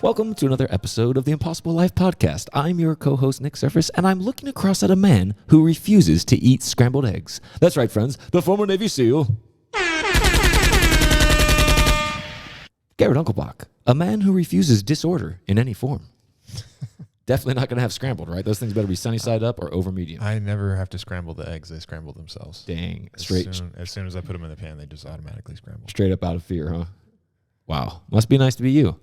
Welcome to another episode of the Impossible Life Podcast. I'm your co-host, Nick Surface, and I'm looking across at a man who refuses to eat scrambled eggs. That's right, friends, the former Navy SEAL, Garrett Unkelbach, a man who refuses disorder in any form. Definitely not going to have scrambled, right? Those things better be sunny side up or over medium. I never have to scramble the eggs. They scramble themselves. Dang. As soon as I put them in the pan, they just automatically scramble. Straight up out of fear, huh? Wow. Must be nice to be you.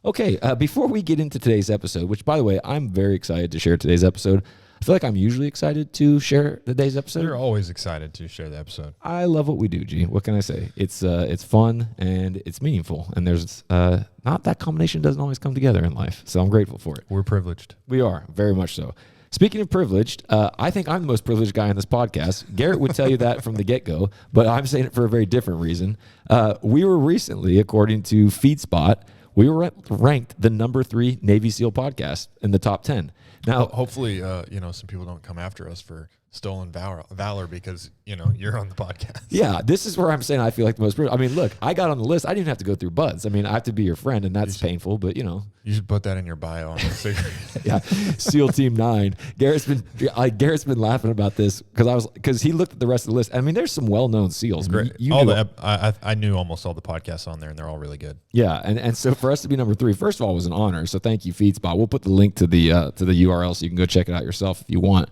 Okay, before we get into today's episode, which, by the way, I'm very excited to share today's episode. I feel like I'm usually excited to share today's episode. You're always excited to share the episode. I love what we do, G. What can I say? It's fun and it's meaningful, and there's not that combination doesn't always come together in life. So I'm grateful for it. We're privileged. We are very much so. Speaking of privileged, I think I'm the most privileged guy in this podcast. Garrett would tell you that from the get-go, but I'm saying it for a very different reason. We were recently, according to FeedSpot, we were ranked the number 3 Navy SEAL podcast in the top 10. Now, hopefully, some people don't come after us for stolen valor because, you're on the podcast. Yeah, this is where I'm saying I feel like the most. I mean, look, I got on the list. I didn't even have to go through buds. I mean, I have to be your friend, and that's painful, but You should put that in your bio on the Yeah, SEAL Team 9. Garrett's been laughing about this because he looked at the rest of the list. I mean, there's some well-known SEALs. Great. I knew almost all the podcasts on there, and they're all really good. Yeah, and so for us to be number 3, first of all, was an honor. So thank you, FeedSpot. We'll put the link to the URL so you can go check it out yourself if you want.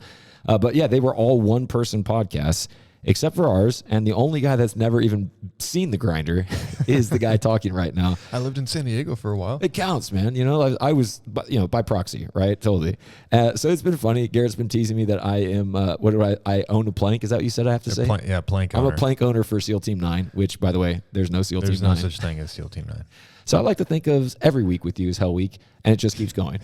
But yeah, they were all one-person podcasts, except for ours. And the only guy that's never even seen the grinder is the guy talking right now. I lived in San Diego for a while. It counts, man. I was, by proxy, right? Totally. So it's been funny. Garrett's been teasing me that I am, I own a plank. Is that what you said I have to say? Plank owner. I'm a plank owner for SEAL Team 9, which, by the way, there's no SEAL Team 9. There's no such thing as SEAL Team 9. So I like to think of every week with you as Hell Week, and it just keeps going.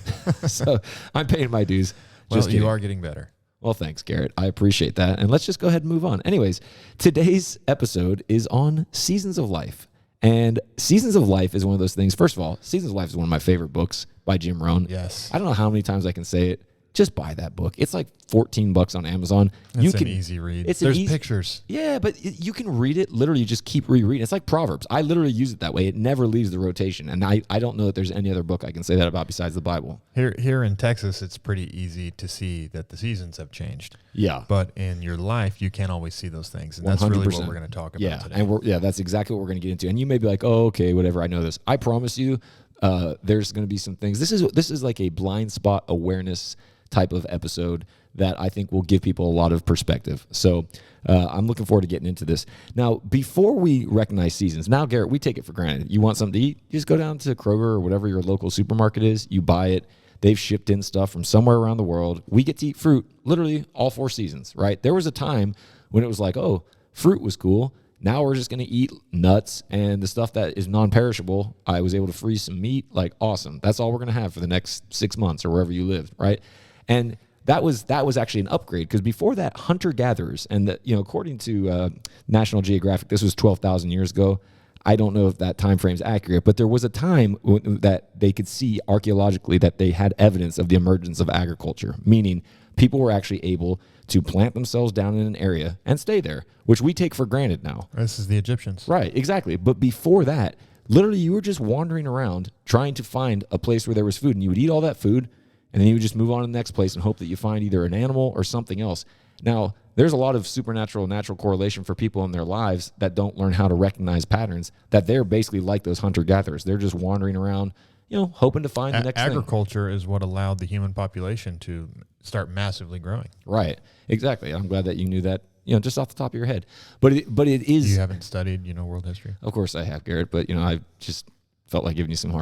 So I'm paying my dues. Well, you are getting better. Well, thanks, Garrett. I appreciate that. And let's just go ahead and move on. Anyways, today's episode is on Seasons of Life. And Seasons of Life is one of those things. First of all, Seasons of Life is one of my favorite books by Jim Rohn. Yes. I don't know how many times I can say it. Just buy that book. It's like $14 on Amazon. It's an easy read. There's pictures. Yeah, but you can read it. Literally, you just keep rereading. It's like Proverbs. I literally use it that way. It never leaves the rotation. And I don't know that there's any other book I can say that about besides the Bible. Here in Texas, it's pretty easy to see that the seasons have changed. Yeah. But in your life, you can't always see those things. And 100%. that's really what we're going to talk about today. And that's exactly what we're going to get into. And you may be like, oh, okay, whatever. I know this. I promise you, there's going to be some things. This is like a blind spot awareness type of episode that I think will give people a lot of perspective. So I'm looking forward to getting into this. Now, before we recognize seasons, now, Garrett, we take it for granted. You want something to eat, you just go down to Kroger or whatever your local supermarket is, you buy it. They've shipped in stuff from somewhere around the world. We get to eat fruit literally all 4 seasons, right? There was a time when it was like, oh, fruit was cool. Now we're just going to eat nuts and the stuff that is non-perishable. I was able to freeze some meat. Like, awesome. That's all we're going to have for the next 6 months or wherever you live, right? And that was actually an upgrade because before that, hunter-gatherers, and according to National Geographic, this was 12,000 years ago. I don't know if that time frame is accurate, but there was a time that they could see archaeologically that they had evidence of the emergence of agriculture, meaning people were actually able to plant themselves down in an area and stay there, which we take for granted now. This is the Egyptians. Right, exactly. But before that, literally you were just wandering around trying to find a place where there was food, and you would eat all that food, and then you would just move on to the next place and hope that you find either an animal or something else. Now, there's a lot of supernatural, natural correlation for people in their lives that don't learn how to recognize patterns, that they're basically like those hunter-gatherers. They're just wandering around, hoping to find the next thing. Agriculture is what allowed the human population to start massively growing. Right, exactly. I'm glad that you knew that, just off the top of your head. But it is... You haven't studied, world history? Of course I have, Garrett, but, I just... felt like giving you some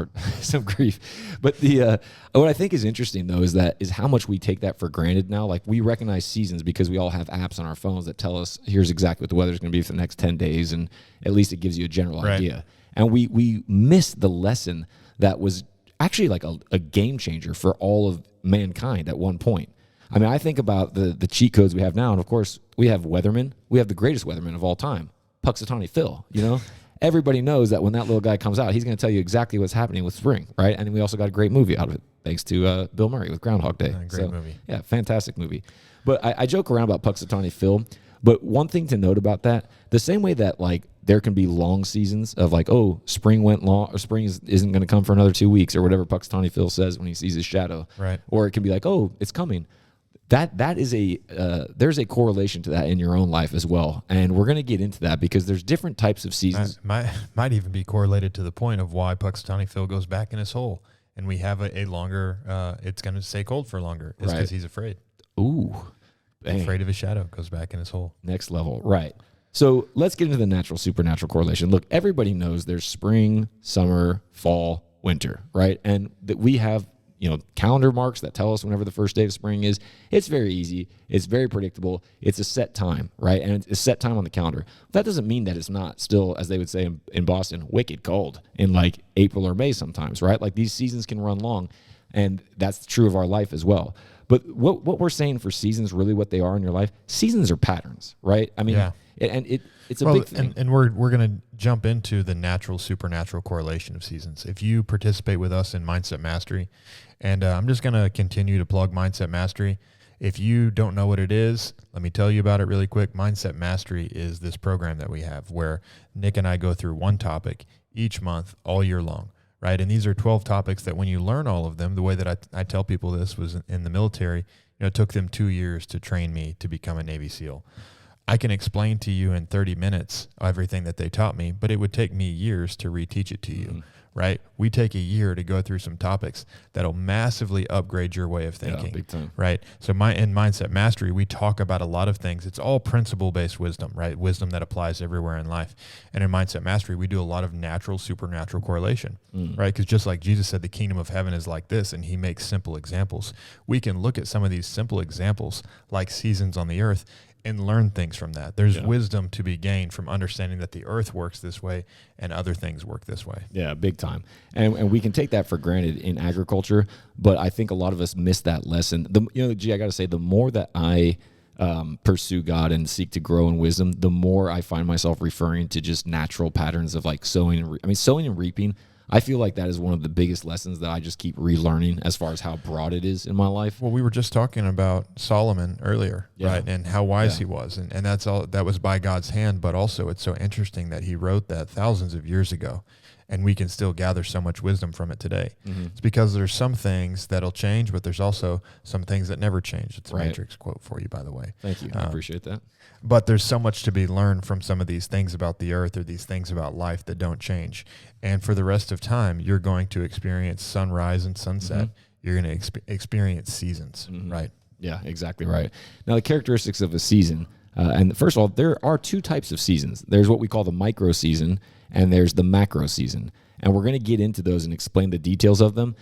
grief. But what I think is interesting though is how much we take that for granted now. Like, we recognize seasons because we all have apps on our phones that tell us here's exactly what the weather's going to be for the next 10 days, and at least it gives you a general idea. And we miss the lesson that was actually like a game changer for all of mankind at one point. I mean, I think about the cheat codes we have now, and of course we have weathermen. We have the greatest weatherman of all time, Puxatawny Phil. Everybody knows that when that little guy comes out, he's going to tell you exactly what's happening with spring, right? And we also got a great movie out of it, thanks to Bill Murray with Groundhog Day. Great movie. Yeah, fantastic movie. But I joke around about Puxatawny Phil, but one thing to note about that, the same way that like there can be long seasons of like, oh, spring went long, or spring isn't going to come for another 2 weeks, or whatever Puxatawny Phil says when he sees his shadow. Right. Or it can be like, oh, it's coming. That is there's a correlation to that in your own life as well, and we're going to get into that because there's different types of seasons. Might even be correlated to the point of why Puxatawny Phil goes back in his hole, and we have a longer. It's going to stay cold for longer. It's because he's afraid. Ooh, afraid of his shadow, goes back in his hole. Next level, right? So let's get into the natural supernatural correlation. Look, everybody knows there's spring, summer, fall, winter, right? And that we have, calendar marks that tell us whenever the first day of spring is. It's very easy. It's very predictable. It's a set time, right? And it's a set time on the calendar. That doesn't mean that it's not still, as they would say in Boston, wicked cold in like April or May sometimes, right? Like these seasons can run long, and that's true of our life as well. But what we're saying for seasons, really what they are in your life, seasons are patterns, right? I mean, it's a big thing. And we're going to jump into the natural, supernatural correlation of seasons. If you participate with us in Mindset Mastery, and I'm just going to continue to plug Mindset Mastery. If you don't know what it is, let me tell you about it really quick. Mindset Mastery is this program that we have where Nick and I go through one topic each month all year long. Right. And these are 12 topics that when you learn all of them, the way that I tell people this was in the military, it took them 2 years to train me to become a Navy SEAL. I can explain to you in 30 minutes everything that they taught me, but it would take me years to reteach it to you. Right? We take a year to go through some topics that'll massively upgrade your way of thinking. Yeah, big time. Right? So in Mindset Mastery, we talk about a lot of things. It's all principle-based wisdom, right? Wisdom that applies everywhere in life. And in Mindset Mastery, we do a lot of natural, supernatural correlation, right? Because just like Jesus said, the kingdom of heaven is like this, and he makes simple examples. We can look at some of these simple examples like seasons on the earth and learn things from that. There's wisdom to be gained from understanding that the earth works this way and other things work this way. Yeah, big time. And we can take that for granted in agriculture, but I think a lot of us miss that lesson. I got to say, the more that I pursue God and seek to grow in wisdom, the more I find myself referring to just natural patterns of like sowing and reaping. I feel like that is one of the biggest lessons that I just keep relearning as far as how broad it is in my life. Well, we were just talking about Solomon earlier, right? And how wise he was. And that's all that was by God's hand. But also it's so interesting that he wrote that thousands of years ago, and we can still gather so much wisdom from it today. It's because there's some things that'll change, but there's also some things that never change. It's a Matrix quote for you, by the way. Thank you. I appreciate that. But there's so much to be learned from some of these things about the earth or these things about life that don't change. And for the rest of time, you're going to experience sunrise and sunset. You're going to experience seasons, right? Yeah, exactly right. Now, the characteristics of a season, and first of all, there are two types of seasons. There's what we call the micro season, and there's the macro season. And we're going to get into those and explain the details of them.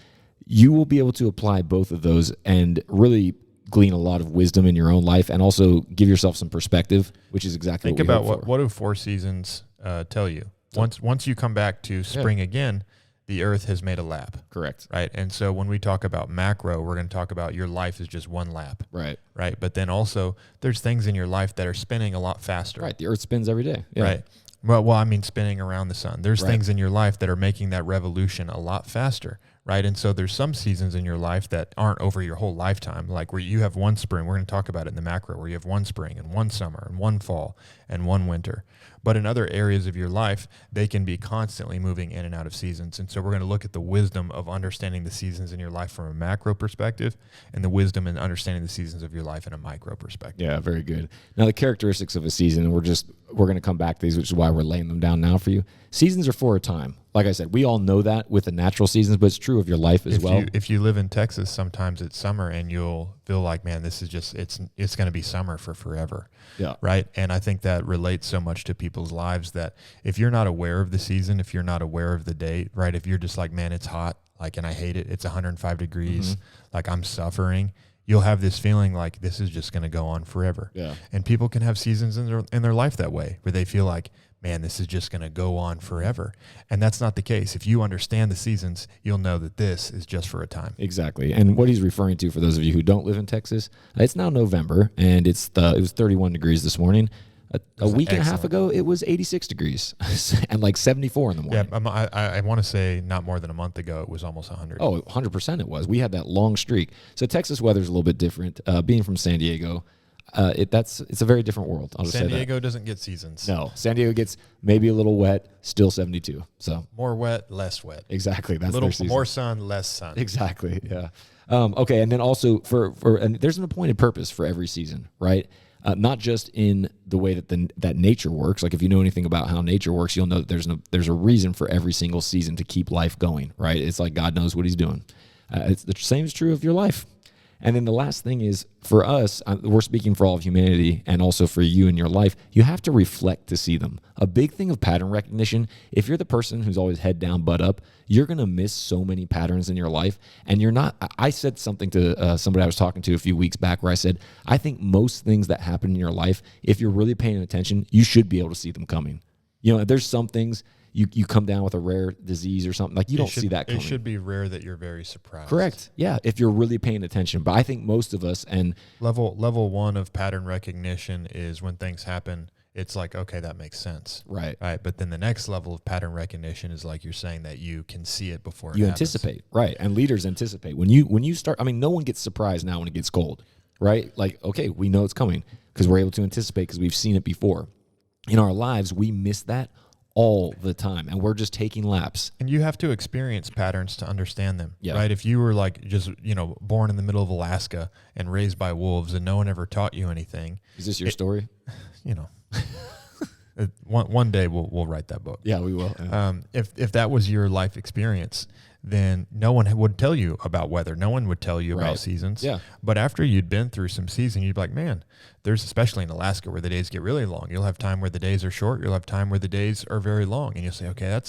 You will be able to apply both of those and really glean a lot of wisdom in your own life and also give yourself some perspective, which is exactly what we hope for. Think about what do 4 seasons tell you? Once you come back to spring again, the earth has made a lap. Correct. Right. And so when we talk about macro, we're going to talk about your life is just one lap. Right. Right. But then also there's things in your life that are spinning a lot faster. Right. The earth spins every day. Yeah. Right. Well, I mean, spinning around the sun. There's things in your life that are making that revolution a lot faster. Right. And so there's some seasons in your life that aren't over your whole lifetime, like where you have one spring. We're going to talk about it in the macro, where you have one spring and one summer and one fall and one winter. But in other areas of your life, they can be constantly moving in and out of seasons. And so we're going to look at the wisdom of understanding the seasons in your life from a macro perspective and the wisdom in understanding the seasons of your life in a micro perspective. Yeah, very good. Now, the characteristics of a season, we're going to come back to these, which is why we're laying them down now for you. Seasons are for a time. Like I said, we all know that with the natural seasons, but it's true of your life as well. If you live in Texas, sometimes it's summer and you'll feel like, man, this is just, it's going to be summer for forever. Yeah. Right. And I think that relates so much to people's lives that if you're not aware of the season, if you're not aware of the date, right, if you're just like, man, it's hot, like, and I hate it, it's 105 degrees, like I'm suffering, you'll have this feeling like this is just going to go on forever. Yeah. And people can have seasons in their life that way, where they feel like, man, this is just going to go on forever. And that's not the case. If you understand the seasons, you'll know that this is just for a time. Exactly. And what he's referring to, for those of you who don't live in Texas, it's now November, and it was 31 degrees this morning. A week and a half ago, it was 86 degrees and like 74 in the morning. Yeah, I want to say not more than a month ago, it was almost 100. Oh, 100% it was. We had that long streak. So Texas weather is a little bit different. Being from San Diego, it's a very different world. I'll just San say that. Diego doesn't get seasons. No, San Diego gets maybe a little wet, still 72. So More wet, less wet. exactly, that's Little their season. more sun, less sun. Exactly. Yeah. Okay. And then also and there's an appointed purpose for every season, right? Not just in the way that nature works. Like if you know anything about how nature works, you'll know that there's a reason for every single season to keep life going, right? It's like God knows what he's doing. It's the same is true of your life. And then the last thing is for us, we're speaking for all of humanity and also for you in your life, you have to reflect to see them. A big thing of pattern recognition, if you're the person who's always head down, butt up, you're going to miss so many patterns in your life. And you're not, I said something to somebody I was talking to a few weeks back where I said, I think most things that happen in your life, if you're really paying attention, you should be able to see them coming. You know, there's some things you come down with a rare disease or something, like you don't see that coming. It should be rare that you're very surprised. Correct. Yeah, if you're really paying attention. But I think most of us, and level 1 of pattern recognition is when things happen, it's like, okay, that makes sense. Right. But then the next level of pattern recognition is like you're saying that you can see it before it you happens. anticipate. Right. And leaders anticipate. When you start, I mean, no one gets surprised now when it gets cold, right? Like, okay, we know it's coming because we're able to anticipate because we've seen it before. In our lives, we miss that all the time, and we're just taking laps. And you have to experience patterns to understand them, Yeah. right? If you were like just, born in the middle of Alaska and raised by wolves and no one ever taught you anything. Is this your story? One day we'll write that book. Yeah, we will. Yeah. If that was your life experience, then no one would tell you about weather. No one would tell you about seasons. Yeah. But after you'd been through some season, you'd be like, man, there's, especially in Alaska where the days get really long. You'll have time where the days are short. You'll have time where the days are very long. And you'll say, okay,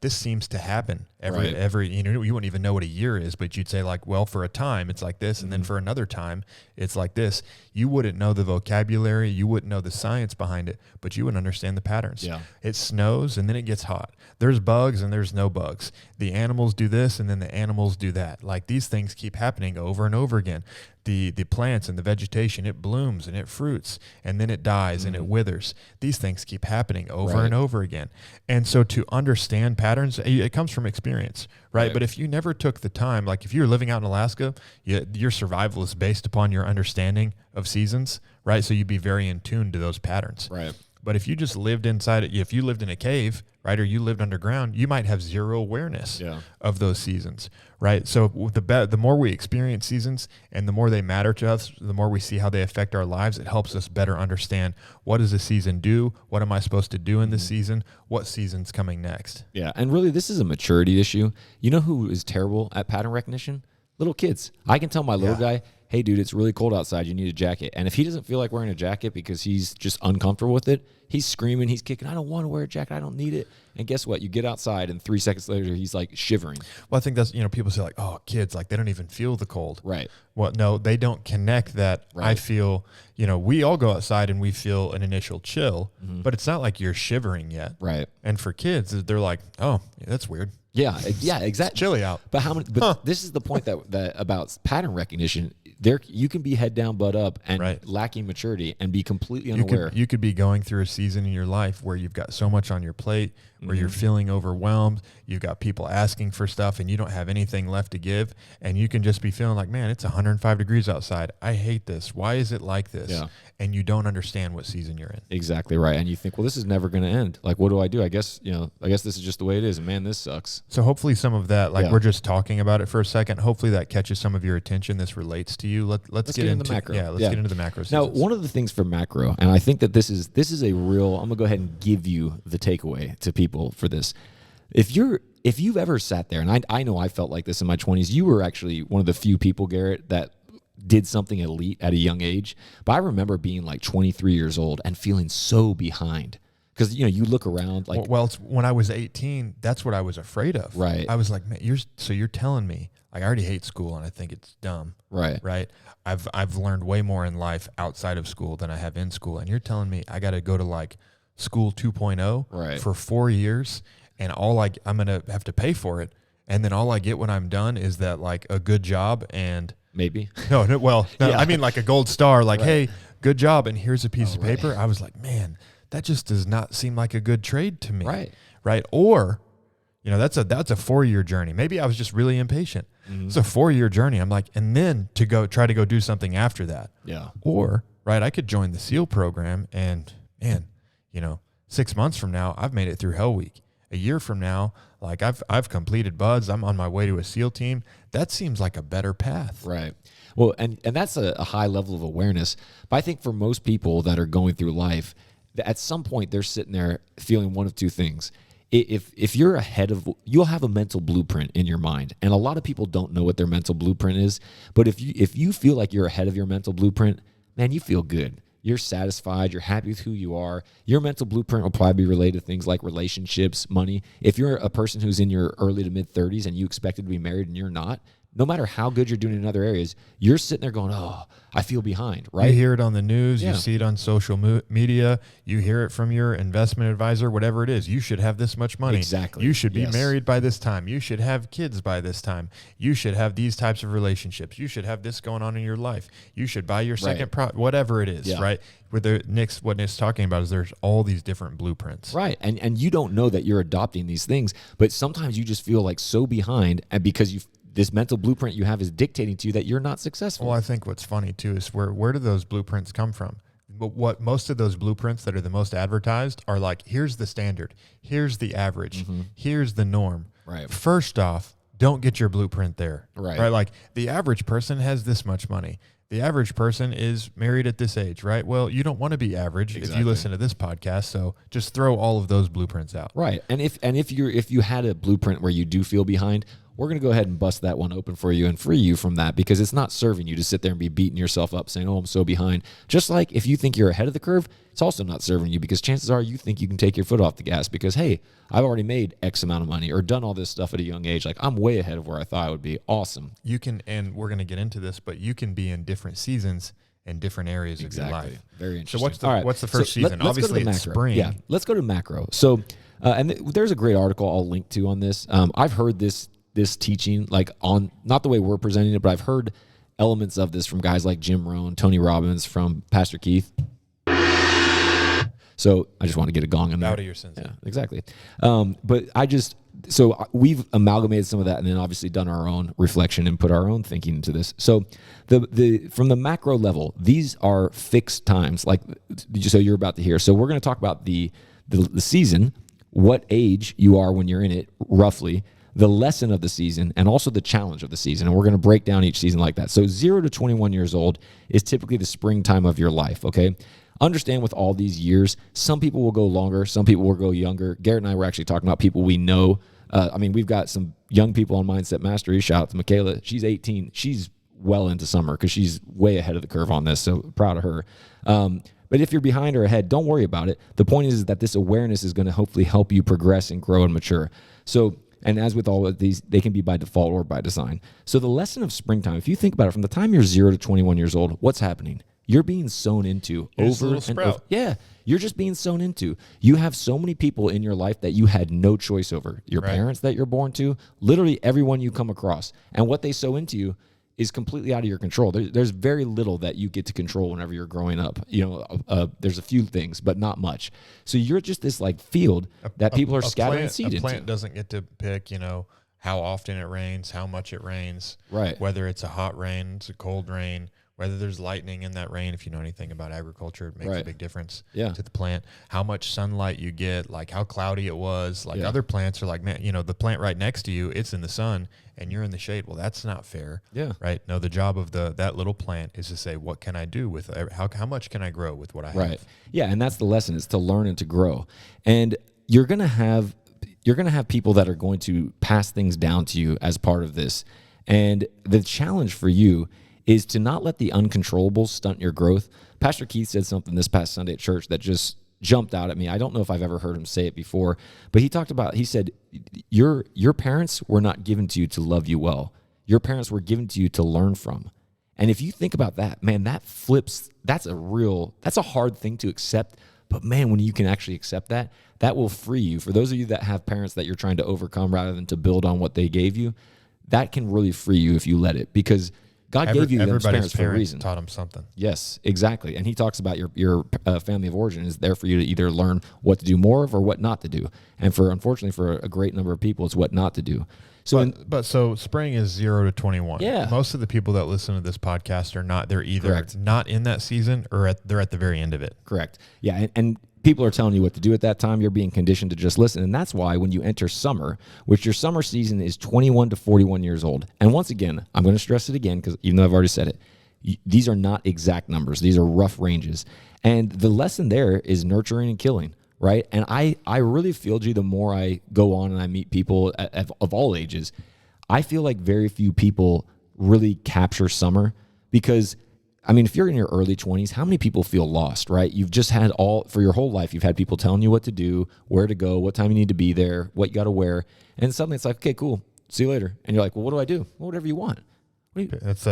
this seems to happen every, you wouldn't even know what a year is, but you'd say like, well, for a time it's like this. And then for another time it's like this. You wouldn't know the vocabulary. You wouldn't know the science behind it, but you would understand the patterns. Yeah. It snows and then it gets hot. There's bugs and there's no bugs. The animals do this and then the animals do that. Like these things keep happening over and over again. The plants and the vegetation, it blooms and it fruits and then it dies and it withers. These things keep happening over and over again. And so to understand patterns, it comes from experience, right? But if you never took the time, like if you're living out in Alaska, your survival is based upon your understanding of seasons, right? So you'd be very in tune to those patterns. Right. But if you just lived inside it, if you lived in a cave, right, or you lived underground, you might have zero awareness of those seasons, right? So the more we experience seasons and the more they matter to us, the more we see how they affect our lives, it helps us better understand what does a season do? What am I supposed to do in this season? What season's coming next? Yeah, and really this is a maturity issue. You know who is terrible at pattern recognition? Little kids. I can tell my little guy, hey, dude, it's really cold outside. You need a jacket. And if he doesn't feel like wearing a jacket because he's just uncomfortable with it, he's screaming, he's kicking, I don't want to wear a jacket. I don't need it. And guess what? You get outside and 3 seconds later, he's like shivering. Well, I think that's, people say like, oh, kids, like they don't even feel the cold. Right. Well, no, they don't connect that. Right. I feel, we all go outside and we feel an initial chill, but it's not like you're shivering yet. Right. And for kids, they're like, oh, yeah, that's weird. Yeah, exactly. It's chilly out. But this is the point that about pattern recognition. There, you can be head down, butt up, and lacking maturity, and be completely unaware. You could be going through a season in your life where you've got so much on your plate, where you're feeling overwhelmed. You've got people asking for stuff, and you don't have anything left to give. And you can just be feeling like, man, it's 105 degrees outside. I hate this. Why is it like this? Yeah. And you don't understand what season you're in. Exactly right. And you think, well, this is never going to end. Like, what do? I guess this is just the way it is. And man, this sucks. So hopefully some of that, we're just talking about it for a second. Hopefully that catches some of your attention. This relates to you. Let's get into the macro. Yeah, let's get into the macro seasons. Now, one of the things for macro, and I think that this is a real, I'm going to go ahead and give you the takeaway to people for this. If you've ever sat there, and I know I felt like this in my 20s, you were actually one of the few people, Garrett, that did something elite at a young age. But I remember being like 23 years old and feeling so behind. Because, you look around like... Well, when I was 18, that's what I was afraid of. Right. I was like, man, you're telling me, like, I already hate school and I think it's dumb. Right. Right. I've learned way more in life outside of school than I have in school. And you're telling me I got to go to like school 2.0 for 4 years and I'm going to have to pay for it. And then all I get when I'm done is that like a good job and... Maybe. I mean like a gold star, like, hey, good job. And here's a piece of paper. I was like, man, that just does not seem like a good trade to me. Right. Or, that's a 4-year journey. Maybe I was just really impatient. It's a 4-year journey. I'm like, and then try to go do something after that. Yeah. Or right? I could join the SEAL program and, man, 6 months from now, I've made it through Hell Week. A year from now, like I've completed BUDS. I'm on my way to a SEAL team. That seems like a better path. Right. Well, and that's a high level of awareness. But I think for most people that are going through life, at some point they're sitting there feeling one of two things. If you're ahead of, you'll have a mental blueprint in your mind. And a lot of people don't know what their mental blueprint is. But if you feel like you're ahead of your mental blueprint, man, you feel good. You're satisfied. You're happy with who you are. Your mental blueprint will probably be related to things like relationships, money. If you're a person who's in your early to mid 30s and you expected to be married and you're not, no matter how good you're doing in other areas, you're sitting there going, oh, I feel behind, right? You hear it on the news. Yeah. You see it on social media. You hear it from your investment advisor, whatever it is. You should have this much money. Exactly. You should be Yes. married by this time. You should have kids by this time. You should have these types of relationships. You should have this going on in your life. You should buy your second whatever it is, Yeah. right? What Nick's talking about is there's all these different blueprints. Right. And you don't know that you're adopting these things, but sometimes you just feel like so behind, and because this mental blueprint you have is dictating to you that you're not successful. Well, I think what's funny too is where do those blueprints come from? But what most of those blueprints that are the most advertised are like, here's the standard, here's the average, here's the norm. Right. First off, don't get your blueprint there. Right. Like the average person has this much money. The average person is married at this age, right? Well, you don't want to be average if you listen to this podcast. So just throw all of those blueprints out. Right. And if you had a blueprint where you do feel behind, we're going to go ahead and bust that one open for you and free you from that, because it's not serving you to sit there and be beating yourself up saying, oh, I'm so behind. Just like if you think you're ahead of the curve, it's also not serving you, because chances are you think you can take your foot off the gas because, hey, I've already made X amount of money or done all this stuff at a young age. Like, I'm way ahead of where I thought I would be. Awesome. You can, and we're going to get into this, but you can be in different seasons in different areas of your life. Very interesting. So what's the first season? Obviously, it's spring. Yeah, let's go to macro. So, there's a great article I'll link to on this. I've heard this teaching, like, on not the way we're presenting it, but I've heard elements of this from guys like Jim Rohn, Tony Robbins, from Pastor Keith. So I just want to get a gong in there. Bow to your sins. Yeah, exactly. But so we've amalgamated some of that and then obviously done our own reflection and put our own thinking into this. So from the macro level, these are fixed times, like so you're about to hear. So we're going to talk about the season, what age you are when you're in it, roughly, the lesson of the season, and also the challenge of the season. And we're going to break down each season like that. So 0 to 21 years old is typically the springtime of your life, okay? Understand with all these years, some people will go longer, some people will go younger. Garrett and I were actually talking about people we know. We've got some young people on Mindset Mastery. Shout out to Michaela. She's 18. She's well into summer because she's way ahead of the curve on this, so proud of her. But if you're behind or ahead, don't worry about it. The point is that this awareness is going to hopefully help you progress and grow and mature. So, and as with all of these, they can be by default or by design. So the lesson of springtime, if you think about it, from the time you're 0 to 21 years old, what's happening? You're being sown into over and over. Yeah, you're just being sown into. You have so many people in your life that you had no choice over. Your parents that you're born to, literally everyone you come across. And what they sow into you is completely out of your control. There's very little that you get to control whenever you're growing up. There's a few things, but not much. So you're just this like field that people are scattering seed into. A plant doesn't get to pick, how often it rains, how much it rains, right? Whether it's a hot rain, it's a cold rain, whether there's lightning in that rain. If you know anything about agriculture, it makes a big difference to the plant. How much sunlight you get, like how cloudy it was. Like other plants are like, man, the plant right next to you, it's in the sun and you're in the shade. Well, that's not fair. Yeah. Right. No, the job of that little plant is to say, what can I do with how much can I grow with what I have? Right. Yeah. And that's the lesson, is to learn and to grow. And you're going to have people that are going to pass things down to you as part of this. And the challenge for you is to not let the uncontrollables stunt your growth. Pastor Keith said something this past Sunday at church that just jumped out at me. I don't know if I've ever heard him say it before, but he said, your parents were not given to you to love you well. Your parents were given to you to learn from. And if you think about that, man, that's a hard thing to accept. But man, when you can actually accept that will free you. For those of you that have parents that you're trying to overcome rather than to build on what they gave you, that can really free you if you let it, because God gave you those parents for a reason. Taught them something. Yes, exactly. And he talks about your family of origin is there for you to either learn what to do more of or what not to do. And unfortunately for a great number of people, it's what not to do. So, so spring is 0 to 21. Yeah. Most of the people that listen to this podcast are not. They're either Correct. not in that season or they're at the very end of it. correct. Yeah. And people are telling you what to do at that time. You're being conditioned to just listen. And that's why when you enter summer, which your summer season is 21 to 41 years old. And once again, I'm going to stress it again because even though I've already said it, these are not exact numbers. These are rough ranges. And the lesson there is nurturing and killing, right? And I really feel, G, the more I go on and I meet people of all ages, I feel like very few people really capture summer because, I mean, if you're in your early 20s, how many people feel lost, right? You've just had for your whole life, you've had people telling you what to do, where to go, what time you need to be there, what you got to wear. And suddenly it's like, okay, cool. See you later. And you're like, well, what do I do? Well, whatever you want. That's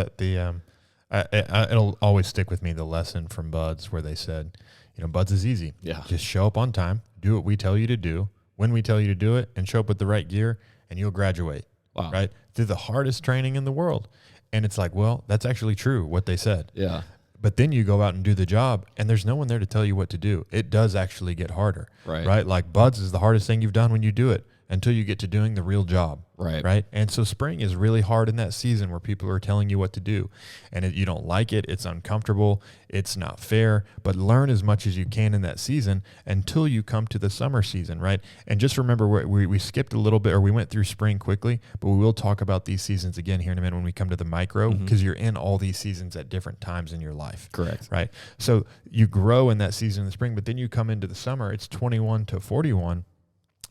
it'll always stick with me, the lesson from Buds where they said, Buds is easy. Yeah. Just show up on time, do what we tell you to do, when we tell you to do it, and show up with the right gear, and you'll graduate. Wow. Right? Through the hardest training in the world. And it's like, well, that's actually true, what they said. Yeah. But then you go out and do the job, and there's no one there to tell you what to do. It does actually get harder. Right. Like Buds is the hardest thing you've done when you do it until you get to doing the real job. Right. And so spring is really hard in that season where people are telling you what to do, and you don't like it. It's uncomfortable. It's not fair, but learn as much as you can in that season until you come to the summer season. Right. And just remember we skipped a little bit, or we went through spring quickly, but we will talk about these seasons again here in a minute when we come to the micro, because you're in all these seasons at different times in your life. Correct. Right. So you grow in that season in the spring, but then you come into the summer, it's 21 to 41.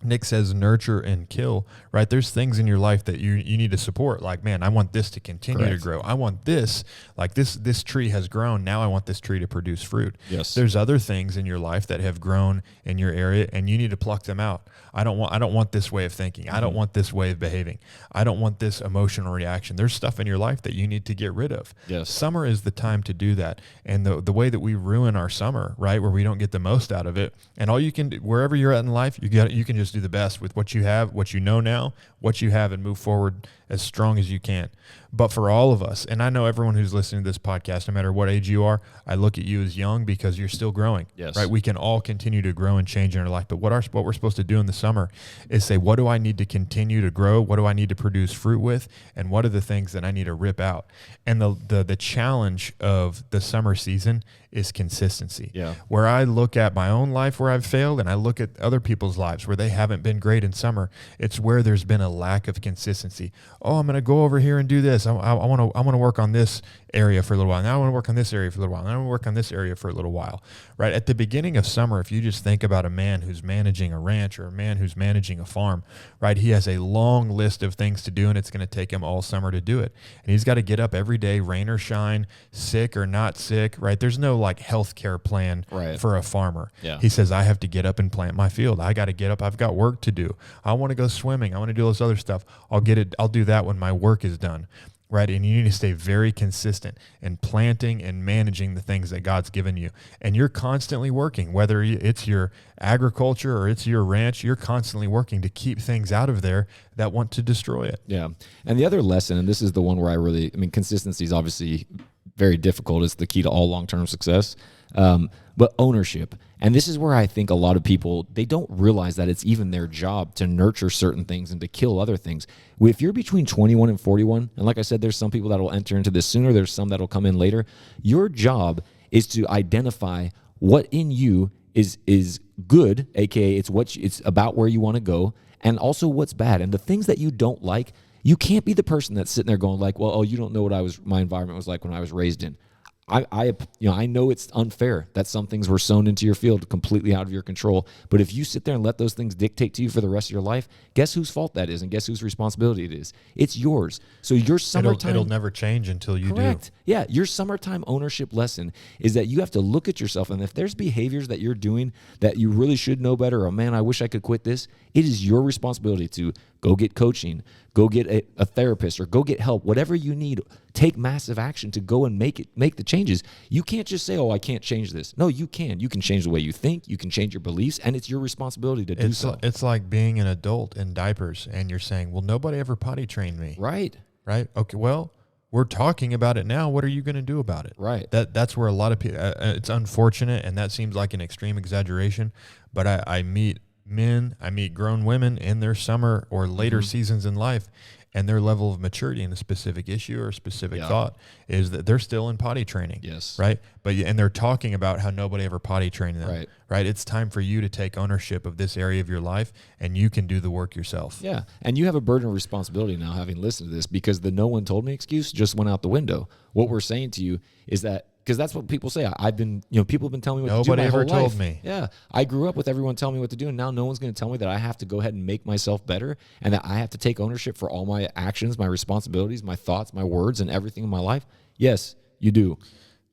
Nick says nurture and kill, right? There's things in your life that you need to support. Like, man, I want this to continue to grow. I want this, like this tree has grown. Now I want this tree to produce fruit. Yes. There's other things in your life that have grown in your area, and you need to pluck them out. I don't want this way of thinking. I don't want this way of behaving. I don't want this emotional reaction. There's stuff in your life that you need to get rid of. Yes. Summer is the time to do that. And the way that we ruin our summer, right, where we don't get the most out of it, and all you can do, wherever you're at in life, you can just do the best with what you have, what you know now, what you have, and move forward as strong as you can. But for all of us, and I know everyone who's listening to this podcast, no matter what age you are, I look at you as young because you're still growing. Yes. Right? We can all continue to grow and change in our life. But what we're supposed to do in the summer is say, what do I need to continue to grow? What do I need to produce fruit with? And what are the things that I need to rip out? And the challenge of the summer season is consistency. Yeah. Where I look at my own life where I've failed, and I look at other people's lives where they haven't been great in summer, it's where there's been a lack of consistency. Oh, I'm going to go over here and do this. I want to work on this area for a little while. Now I want to work on this area for a little while. Now I want to work on this area for a little while. Right? At the beginning of summer, if you just think about a man who's managing a ranch or a man who's managing a farm, right? He has a long list of things to do, and it's going to take him all summer to do it. And he's got to get up every day, rain or shine, sick or not sick, right? There's no like healthcare plan for a farmer. Yeah. He says, I have to get up and plant my field. I got to get up. I've got work to do. I want to go swimming. I want to do all this other stuff. I'll do that when my work is done. Right. And you need to stay very consistent in planting and managing the things that God's given you. And you're constantly working, whether it's your agriculture or it's your ranch, you're constantly working to keep things out of there that want to destroy it. Yeah. And the other lesson, and this is the one where consistency is obviously very difficult. It's the key to all long-term success. But ownership. And this is where I think a lot of people, they don't realize that it's even their job to nurture certain things and to kill other things. If you're between 21 and 41, and like I said, there's some people that will enter into this sooner, there's some that will come in later. Your job is to identify what in you is good, aka it's about where you want to go, and also what's bad. And the things that you don't like, you can't be the person that's sitting there going like, well, oh, you don't know what my environment was like when I was raised in. I know it's unfair that some things were sown into your field completely out of your control. But if you sit there and let those things dictate to you for the rest of your life, guess whose fault that is, and guess whose responsibility it is? It's yours. So your summertime, it'll never change until you do. Yeah, your summertime ownership lesson is that you have to look at yourself, and if there's behaviors that you're doing that you really should know better, oh man, I wish I could quit this. It is your responsibility to go get coaching, go get a therapist, or go get help, whatever you need. Take massive action to go and make the changes. You can't just say, oh, I can't change this. No, you can. You can change the way you think. You can change your beliefs, and it's your responsibility to do so. It's like being an adult in diapers, and you're saying, well, nobody ever potty trained me. Right. Okay, well, we're talking about it now. What are you going to do about it? Right. That's where a lot of people, it's unfortunate, and that seems like an extreme exaggeration, but I meet men, I meet grown women in their summer or later seasons in life, and their level of maturity in a specific issue or a specific thought is that they're still in potty training. Yes. Right. And they're talking about how nobody ever potty trained them. Right. Right. It's time for you to take ownership of this area of your life, and you can do the work yourself. Yeah. And you have a burden of responsibility now, having listened to this, because the no one told me excuse just went out the window. What we're saying to you is that, because that's what people say. I've been, people have been telling me what to do my whole life. Nobody ever told me. Yeah. I grew up with everyone telling me what to do, and now no one's going to tell me that I have to go ahead and make myself better, and that I have to take ownership for all my actions, my responsibilities, my thoughts, my words, and everything in my life. Yes, you do.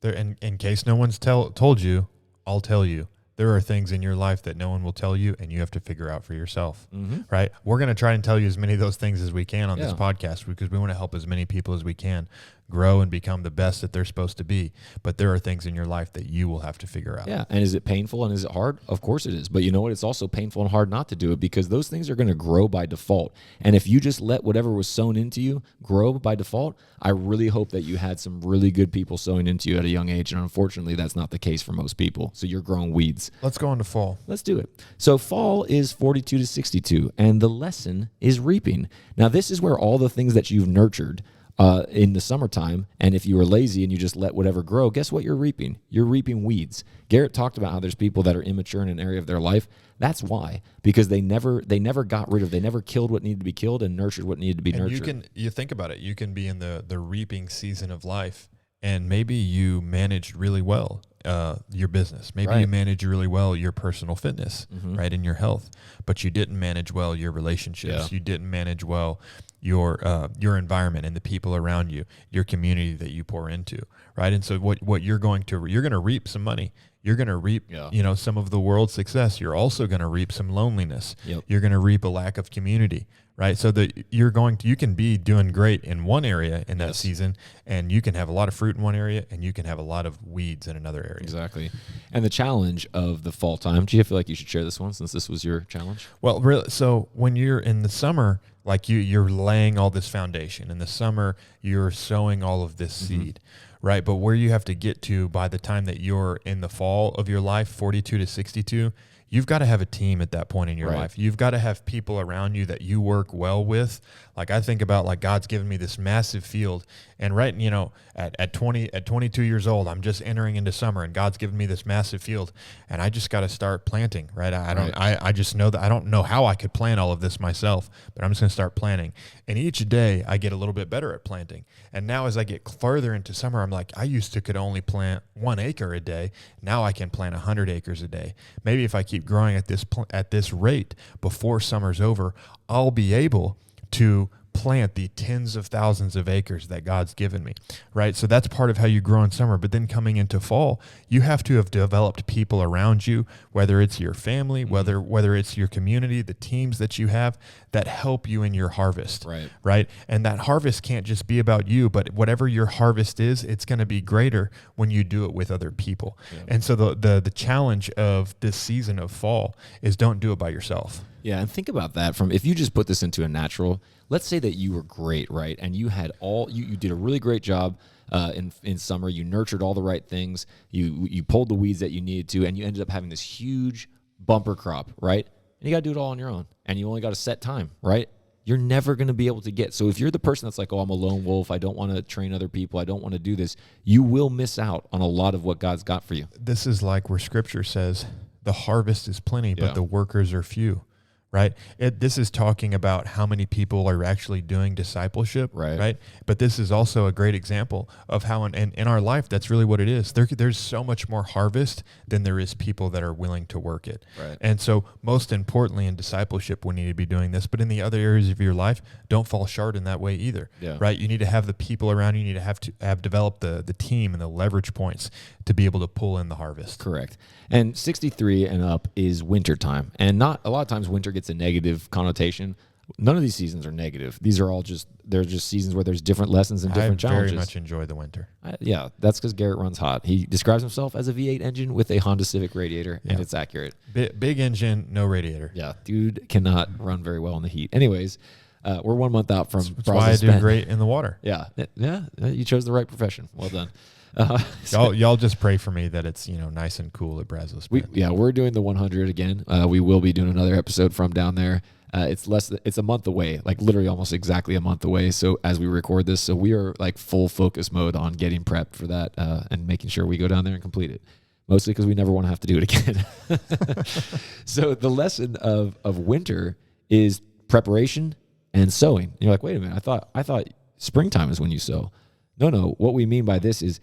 There, in case no one's told you, I'll tell you. There are things in your life that no one will tell you, and you have to figure out for yourself, right? We're going to try and tell you as many of those things as we can on this podcast, because we want to help as many people as we can grow and become the best that they're supposed to be. But there are things in your life that you will have to figure out. Yeah. And is it painful and is it hard? Of course it is. But you know what? It's also painful and hard not to do it, because those things are going to grow by default. And if you just let whatever was sown into you grow by default, I really hope that you had some really good people sowing into you at a young age. And unfortunately, that's not the case for most people. So you're growing weeds. Let's go into fall. Let's do it. So fall is 42 to 62, and the lesson is reaping. Now, this is where all the things that you've nurtured in the summertime, and if you were lazy and you just let whatever grow, guess what you're reaping? You're reaping weeds. Garrett talked about how there's people that are immature in an area of their life. That's why, because they never got rid of, they never killed what needed to be killed and nurtured what needed to be nurtured. You think about it, you can be in the reaping season of life, and maybe you managed really well your business. Maybe you managed really well your personal fitness, right, and your health, but you didn't manage well your relationships. Yeah. You didn't manage well your environment and the people around you, your community that you pour into, right? And so what you're going to reap some money. You're going to reap, some of the world's success. You're also going to reap some loneliness. Yep. You're going to reap a lack of community, right? So that you can be doing great in one area in that season, and you can have a lot of fruit in one area, and you can have a lot of weeds in another area. Exactly. And the challenge of the fall time, do you feel like you should share this one since this was your challenge? Well, really, so when you're in the summer, like you're laying all this foundation. In the summer, you're sowing all of this seed, right? But where you have to get to by the time that you're in the fall of your life, 42 to 62, you've got to have a team at that point in your life. You've got to have people around you that you work well with. Like I think about, like, God's given me this massive field, and at 22 years old, I'm just entering into summer, and God's given me this massive field, and I just got to start planting, right? I just know that I don't know how I could plant all of this myself, but I'm just going to start planting. And each day I get a little bit better at planting. And now as I get further into summer, I'm like, I used to could only plant 1 acre a day. Now I can plant 100 acres a day. Maybe if I keep growing at this rate, before summer's over, I'll be able to plant the tens of thousands of acres that God's given me, right? So that's part of how you grow in summer. But then coming into fall, you have to have developed people around you, whether it's your family, whether it's your community, the teams that you have that help you in your harvest, right? And that harvest can't just be about you, but whatever your harvest is, it's going to be greater when you do it with other people. Yeah. And so the challenge of this season of fall is don't do it by yourself. Yeah, and think about that if you just put this into a natural, let's say that you were great, right? And you had you did a really great job in summer. You nurtured all the right things. You pulled the weeds that you needed to, and you ended up having this huge bumper crop, right? And you got to do it all on your own, and you only got a set time, right? You're never going to be able to get. So if you're the person that's like, oh, I'm a lone wolf, I don't want to train other people, I don't want to do this, you will miss out on a lot of what God's got for you. This is like where Scripture says the harvest is plenty, but the workers are few. Right. This is talking about how many people are actually doing discipleship. Right. But this is also a great example of how in our life, that's really what it is. There's so much more harvest than there is people that are willing to work it. Right. And so most importantly in discipleship, we need to be doing this. But in the other areas of your life, don't fall short in that way either. Yeah. Right. You need to have the people around you. You need to have developed the team and the leverage points to be able to pull in the harvest. Correct. And 63 and up is winter time. And not a lot of times winter gets a negative connotation. None of these seasons are negative. These are all they're just seasons where there's different lessons and different challenges. I very much enjoy the winter. Yeah, that's because Garrett runs hot. He describes himself as a V8 engine with a Honda Civic radiator, and it's accurate. Big engine, no radiator. Yeah, dude cannot run very well in the heat. Anyways, we're 1 month out from That's why I do great in the water. Yeah, you chose the right profession. Well done. Y'all just pray for me that it's nice and cool at Brazos. We're doing the 100 again. We will be doing another episode from down there. It's a month away, like literally almost exactly a month away. So as we record this, so we are like full focus mode on getting prepped for that and making sure we go down there and complete it. Mostly because we never want to have to do it again. So the lesson of winter is preparation and sowing. And you're like, wait a minute, I thought springtime is when you sow. No. What we mean by this is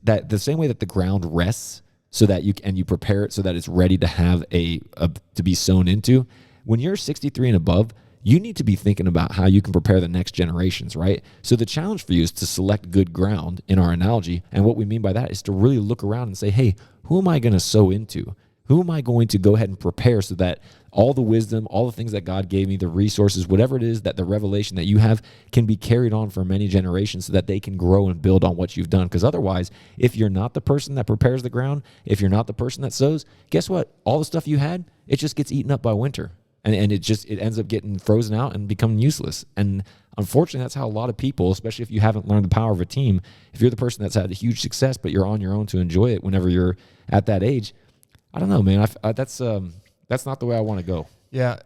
that the same way that the ground rests so that you prepare it so that it's ready to have to be sown into. When you're 63 and above, you need to be thinking about how you can prepare the next generations, right? So the challenge for you is to select good ground in our analogy. And what we mean by that is to really look around and say, hey, who am I going to sow into? Who am I going to go ahead and prepare so that all the wisdom, all the things that God gave me, the resources, whatever it is that the revelation that you have can be carried on for many generations so that they can grow and build on what you've done. Because otherwise, if you're not the person that prepares the ground, if you're not the person that sows, guess what? All the stuff you had, it just gets eaten up by winter. And it ends up getting frozen out and becoming useless. And unfortunately, that's how a lot of people, especially if you haven't learned the power of a team, if you're the person that's had a huge success, but you're on your own to enjoy it whenever you're at that age, I don't know, man. That's not the way I want to go. Yeah,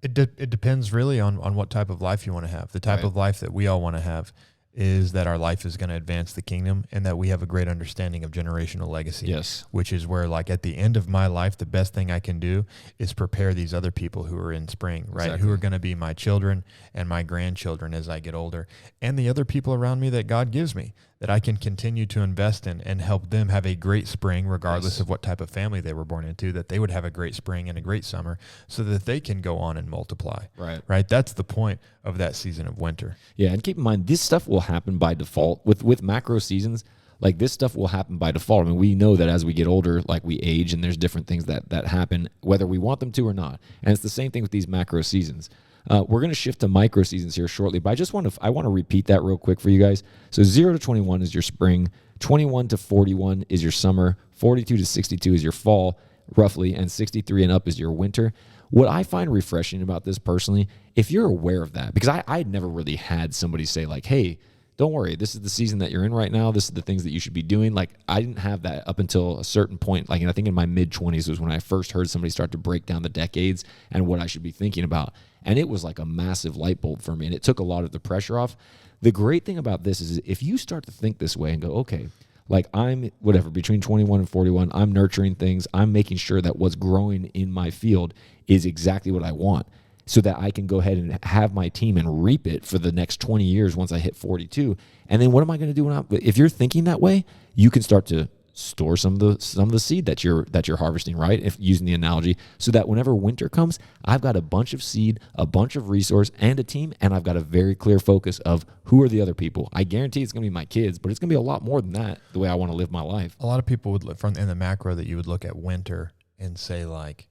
it depends really on what type of life you want to have. The type of life that we all want to have is that our life is going to advance the kingdom and that we have a great understanding of generational legacy. Yes. Which is where, like, at the end of my life, the best thing I can do is prepare these other people who are in spring, right? Exactly. Who are going to be my children and my grandchildren as I get older, and the other people around me that God gives me that I can continue to invest in and help them have a great spring, regardless of what type of family they were born into, that they would have a great spring and a great summer so that they can go on and multiply. Right. That's the point of that season of winter. Yeah. And keep in mind, this stuff will happen by default with macro seasons. Like, this stuff will happen by default. I mean, we know that as we get older, like, we age and there's different things that happen, whether we want them to or not. And it's the same thing with these macro seasons. We're going to shift to micro seasons here shortly, but I want to repeat that real quick for you guys. So 0 to 21 is your spring, 21 to 41 is your summer, 42 to 62 is your fall, roughly, and 63 and up is your winter. What I find refreshing about this personally, if you're aware of that, because I had never really had somebody say like, hey, don't worry, this is the season that you're in right now. This is the things that you should be doing. Like, I didn't have that up until a certain point. Like, I think in my mid-20s was when I first heard somebody start to break down the decades and what I should be thinking about. And it was like a massive light bulb for me, and it took a lot of the pressure off. The great thing about this is if you start to think this way and go, okay, like, I'm whatever, between 21 and 41, I'm nurturing things. I'm making sure that what's growing in my field is exactly what I want, so that I can go ahead and have my team and reap it for the next 20 years once I hit 42. And then what am I going to do if you're thinking that way, you can start to store some of the seed that you're harvesting, right? If using the analogy, so that whenever winter comes, I've got a bunch of seed, a bunch of resource, and a team, and I've got a very clear focus of who are the other people. I guarantee it's going to be my kids, but it's going to be a lot more than that, the way I want to live my life. A lot of people would look in the macro that you would look at winter and say like,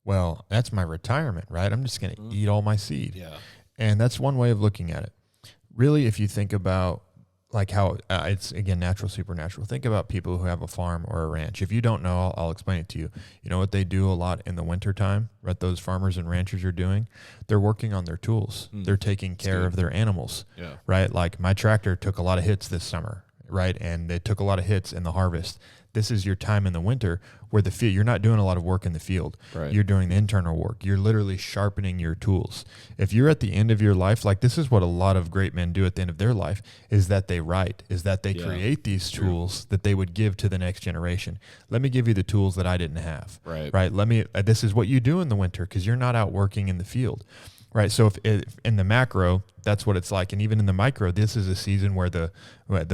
well, that's my retirement, right? I'm just going to eat all my seed. Yeah. And that's one way of looking at it. Really, if you think about like how it's, again, natural, supernatural, think about people who have a farm or a ranch. If you don't know, I'll explain it to you. You know what they do a lot in the wintertime, what those farmers and ranchers are doing? They're working on their tools. They're taking care of their animals, right? Like, my tractor took a lot of hits this summer, right? And it took a lot of hits in the harvest. This is your time in the winter where the field, you're not doing a lot of work in the field. Right. You're doing the internal work. You're literally sharpening your tools. If you're at the end of your life, like, this is what a lot of great men do at the end of their life, is that they write, is that they create these tools that they would give to the next generation. Let me give you the tools that I didn't have. Right. Let me, this is what you do in the winter because you're not out working in the field. Right. So if in the macro, that's what it's like. And even in the micro, this is a season where the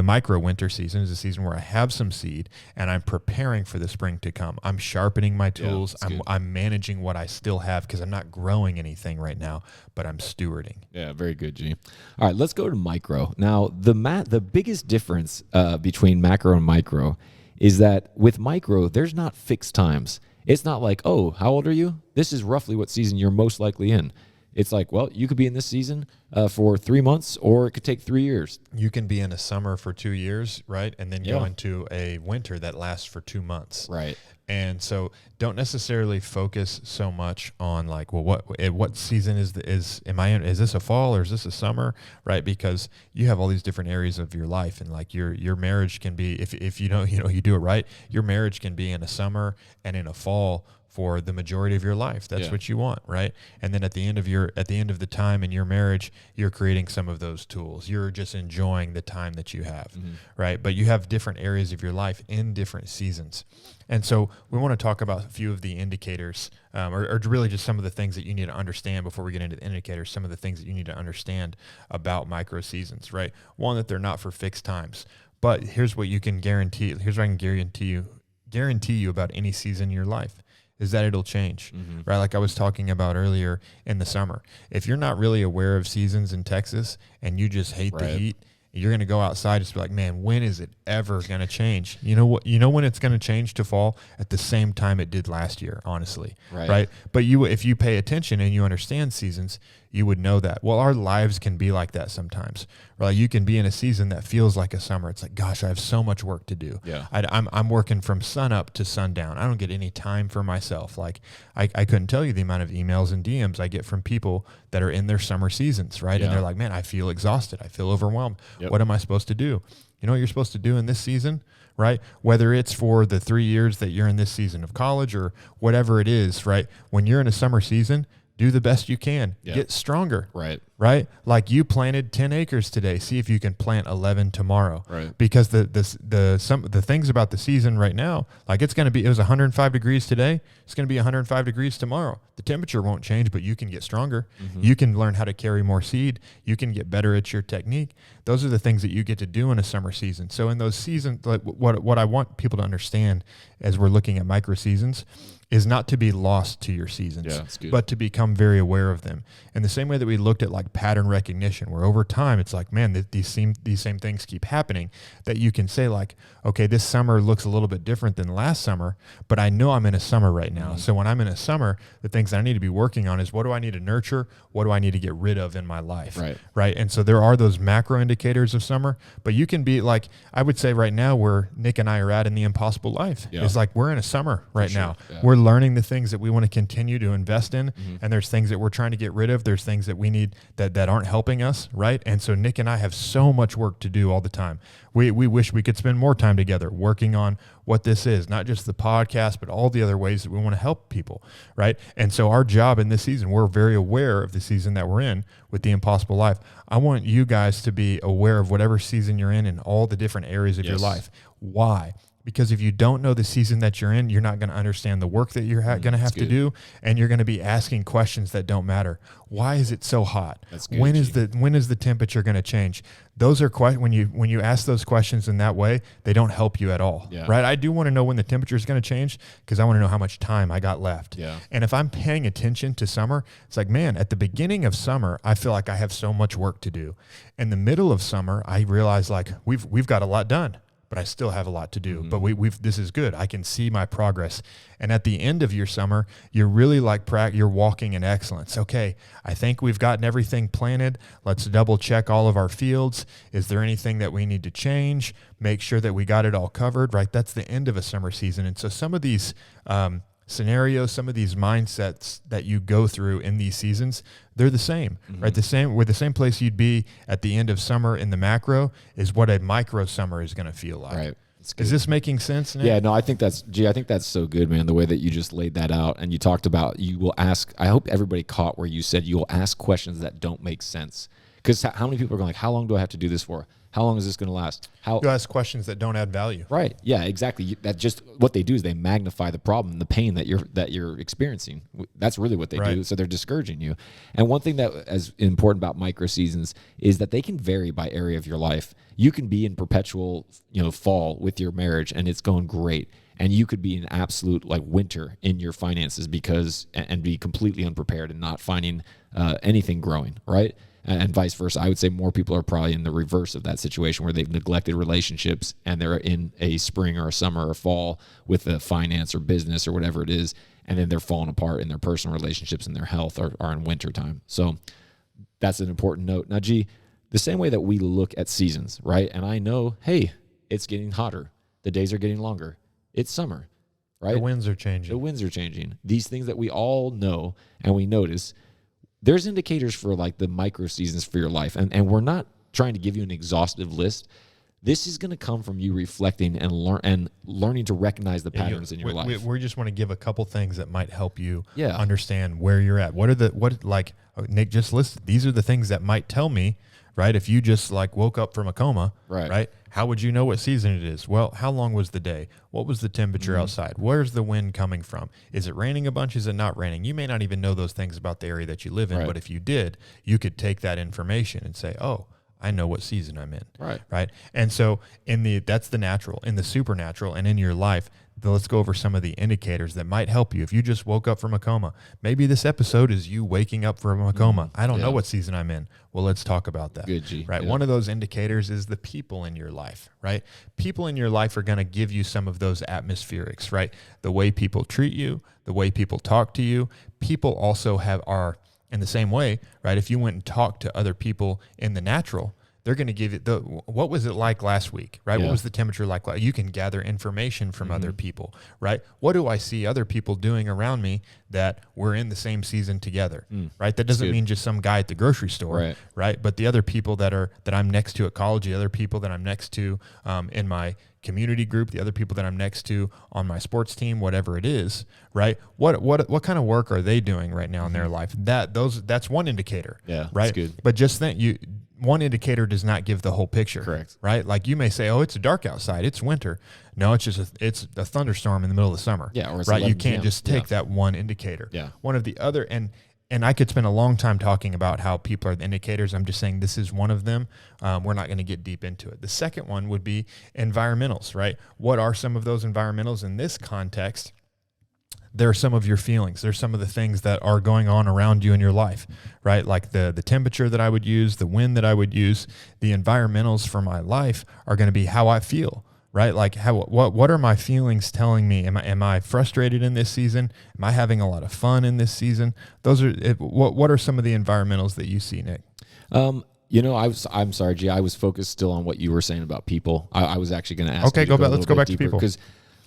micro winter season is a season where I have some seed and I'm preparing for the spring to come. I'm sharpening my tools. I'm managing what I still have because I'm not growing anything right now, but I'm stewarding. Yeah, very good, G. All right, let's go to micro. Now, the biggest difference between macro and micro is that with micro, there's not fixed times. It's not like, oh, how old are you? This is roughly what season you're most likely in. it's like, well, you could be in this season for 3 months, or it could take 3 years. You can be in a summer for 2 years, right? And then go Yeah. into a winter that lasts for 2 months. Right. And so don't necessarily focus so much on like, well, what season is this a fall or is this a summer, right? Because you have all these different areas of your life, and like your marriage can be, if you know, you do it right, your marriage can be in a summer and in a fall for the majority of your life. That's what you want, right? And then at the end of the time in your marriage, you're creating some of those tools. You're just enjoying the time that you have, right? But you have different areas of your life in different seasons. And so we want to talk about a few of the indicators, or really just some of the things that you need to understand before we get into the indicators, some of the things that you need to understand about micro seasons, right? One, that they're not for fixed times. But here's what you can guarantee. Here's what I can guarantee you about any season in your life, is that it'll change, right? Like I was talking about earlier in the summer. If you're not really aware of seasons in Texas and you just hate the heat, you're going to go outside and just be like, man, when is it ever going to change? You know what? You know when it's going to change to fall? At the same time it did last year, honestly, right? But if you pay attention and you understand seasons, you would know that. Well, our lives can be like that sometimes, right? You can be in a season that feels like a summer. It's like, gosh, I have so much work to do. Yeah. I'm working from sun up to sundown. I don't get any time for myself. Like I couldn't tell you the amount of emails and DMs I get from people that are in their summer seasons, right? Yeah. And they're like, man, I feel exhausted. I feel overwhelmed. What am I supposed to do? You know what you're supposed to do in this season, right? Whether it's for the 3 years that you're in this season of college or whatever it is, right? When you're in a summer season, do the best you can. Get stronger. Right? Like you planted 10 acres today. See if you can plant 11 tomorrow. Right. Because the things about the season right now, like it was 105 degrees today. It's going to be 105 degrees tomorrow. The temperature won't change, but you can get stronger. You can learn how to carry more seed. You can get better at your technique. Those are the things that you get to do in a summer season. So in those seasons, like what I want people to understand as we're looking at micro seasons is not to be lost to your seasons, but to become very aware of them. In the same way that we looked at like pattern recognition, where over time it's like, man, these same things keep happening, that you can say like, okay, this summer looks a little bit different than last summer, but I know I'm in a summer right now. So when I'm in a summer, the things that I need to be working on is what do I need to nurture? What do I need to get rid of in my life? Right. And so there are those macro indicators of summer, but you can be like, I would say right now where Nick and I are at in the impossible life is like, we're in a summer right now. We're learning the things that we want to continue to invest in. And there's things that we're trying to get rid of. There's things that we need that aren't helping us. Right. And so Nick and I have so much work to do all the time. We wish we could spend more time together working on what this is, not just the podcast, but all the other ways that we want to help people. Right. And so our job in this season, we're very aware of the season that we're in with the impossible life. I want you guys to be aware of whatever season you're in all the different areas of your life. Why? Because if you don't know the season that you're in, you're not going to understand the work that you're going to have to do, and you're going to be asking questions that don't matter. Why is it so hot? When is the temperature going to change? Those are when you ask those questions in that way, they don't help you at all, right? I do want to know when the temperature is going to change because I want to know how much time I got left. And if I'm paying attention to summer, it's like, man, at the beginning of summer, I feel like I have so much work to do. In the middle of summer, I realize like we've got a lot done, but I still have a lot to do. But this is good. I can see my progress. And at the end of your summer, you're really like you're walking in excellence. Okay, I think we've gotten everything planted. Let's double check all of our fields. Is there anything that we need to change? Make sure that we got it all covered, right? That's the end of a summer season. And so some of these scenarios, some of these mindsets that you go through in these seasons, they're the same, right? The same place you'd be at the end of summer in the macro is what a micro summer is going to feel like. Right. Is this making sense, Nick? Yeah, no, I think that's so good, man, the way that you just laid that out. And you talked about, you will ask, I hope everybody caught where you said you will ask questions that don't make sense. Because how many people are going like, how long do I have to do this for? How long is this going to last? You ask questions that don't add value. Right. Yeah, exactly. That just what they do is they magnify the problem, the pain that you're experiencing. That's really what they do. So they're discouraging you. And one thing that is important about micro seasons is that they can vary by area of your life. You can be in perpetual, fall with your marriage and it's going great. And you could be in absolute like winter in your finances and be completely unprepared and not finding anything growing, right? And vice versa. I would say more people are probably in the reverse of that situation where they've neglected relationships and they're in a spring or a summer or fall with a finance or business or whatever it is. and then they're falling apart in their personal relationships and their health are in wintertime. So that's an important note. Now, G, the same way that we look at seasons, right? And I know, hey, it's getting hotter. The days are getting longer. It's summer, right? The winds are changing. The winds are changing. These things that we all know and we notice, there's indicators for like the micro seasons for your life. And we're not trying to give you an exhaustive list. This is going to come from you reflecting and learning to recognize the patterns in your life. We just want to give a couple things that might help you Yeah. understand where you're at. Like Nick just listed, these are the things that might tell me, right? If you just like woke up from a coma, right? How would you know what season it is? Well, how long was the day? What was the temperature outside? Where's the wind coming from? Is it raining a bunch? Is it not raining? You may not even know those things about the area that you live in, but if you did, you could take that information and say, oh, I know what season I'm in. Right. And so that's the natural. In the supernatural and in your life, let's go over some of the indicators that might help you. If you just woke up from a coma, maybe this episode is you waking up from a coma. I don't know what season I'm in. Well, let's talk about that. Good, G. Right. Yeah. One of those indicators is the people in your life, right? People in your life are going to give you some of those atmospherics, right? The way people treat you, the way people talk to you. People also are in the same way, right? If you went and talked to other people in the natural, they're going to give it what was it like last week, right? Yeah. What was the temperature like? You can gather information from other people, right? What do I see other people doing around me that we're in the same season together, right? That doesn't mean just some guy at the grocery store, right? But the other people that I'm next to at college, the other people that I'm next to in my community group, the other people that I'm next to on my sports team, whatever it is, right? What kind of work are they doing right now in their life? That's one indicator, Yeah, right? that's good. But just think, one indicator does not give the whole picture. Correct. Right? Like you may say, oh, it's dark outside. It's winter. No, it's just it's a thunderstorm in the middle of the summer. Yeah, or it's right. You 11 can't p.m. just take that one indicator. Yeah. One of the other, and I could spend a long time talking about how people are the indicators. I'm just saying this is one of them. We're not going to get deep into it. The second one would be environmentals, right? What are some of those environmentals in this context? There are some of your feelings. There's some of the things that are going on around you in your life, right? Like the temperature that I would use, the wind that I would use, the environmentals for my life are going to be how I feel, right? Like what are my feelings telling me? Am I frustrated in this season? Am I having a lot of fun in this season? What are some of the environmentals that you see, Nick? I'm sorry, G. I was focused still on what you were saying about people. I was actually going to ask. Okay, you to go let's go back to people. Because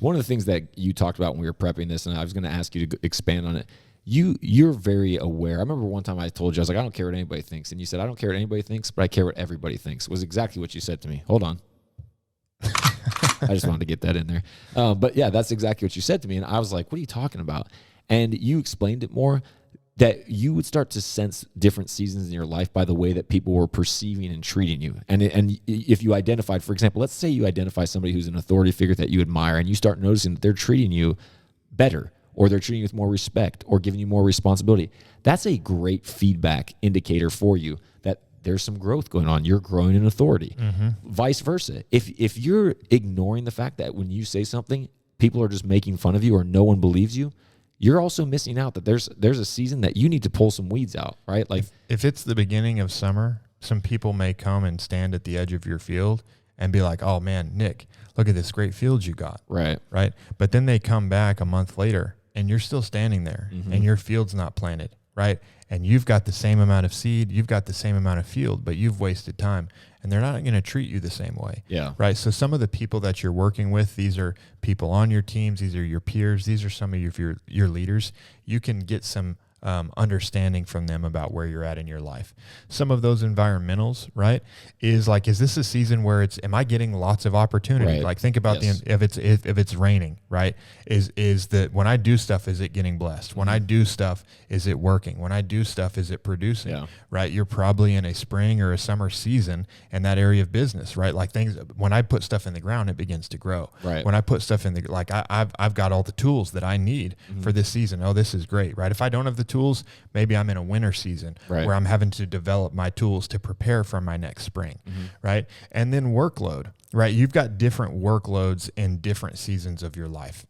one of the things that you talked about when we were prepping this, and I was going to ask you to expand on it. You're very aware. I remember one time I told you, I was like, I don't care what anybody thinks. And you said, I don't care what anybody thinks, but I care what everybody thinks, was exactly what you said to me. Hold on. I just wanted to get that in there. But yeah, that's exactly what you said to me. And I was like, what are you talking about? And you explained it more, that you would start to sense different seasons in your life by the way that people were perceiving and treating you. And if you identified, for example, let's say you identify somebody who's an authority figure that you admire, and you start noticing that they're treating you better, or they're treating you with more respect, or giving you more responsibility. That's a great feedback indicator for you that there's some growth going on. You're growing in authority. Vice versa. If you're ignoring the fact that when you say something, people are just making fun of you or no one believes you, you're also missing out that there's a season that you need to pull some weeds out, right? Like if it's the beginning of summer, some people may come and stand at the edge of your field and be like, oh man, Nick, look at this great field you got. Right. But then they come back a month later and you're still standing there and your field's not planted, right? And you've got the same amount of seed, you've got the same amount of field, but you've wasted time. And they're not going to treat you the same way. Yeah. Right. So some of the people that you're working with, these are people on your teams. These are your peers. These are some of your leaders. You can get some understanding from them about where you're at in your life. Some of those environmentals, right, is this a season where am I getting lots of opportunity? Right. Like think about if it's raining, right? Is that when I do stuff, is it getting blessed? When I do stuff, is it working? When I do stuff, is it producing? Yeah. Right? You're probably in a spring or a summer season in that area of business, right? Like when I put stuff in the ground, it begins to grow. Right. When I put stuff in I've got all the tools that I need for this season. Oh, this is great, right? If I don't have the tools, maybe I'm in a winter season where I'm having to develop my tools to prepare for my next spring, right? And then workload, right? You've got different workloads in different seasons of your life.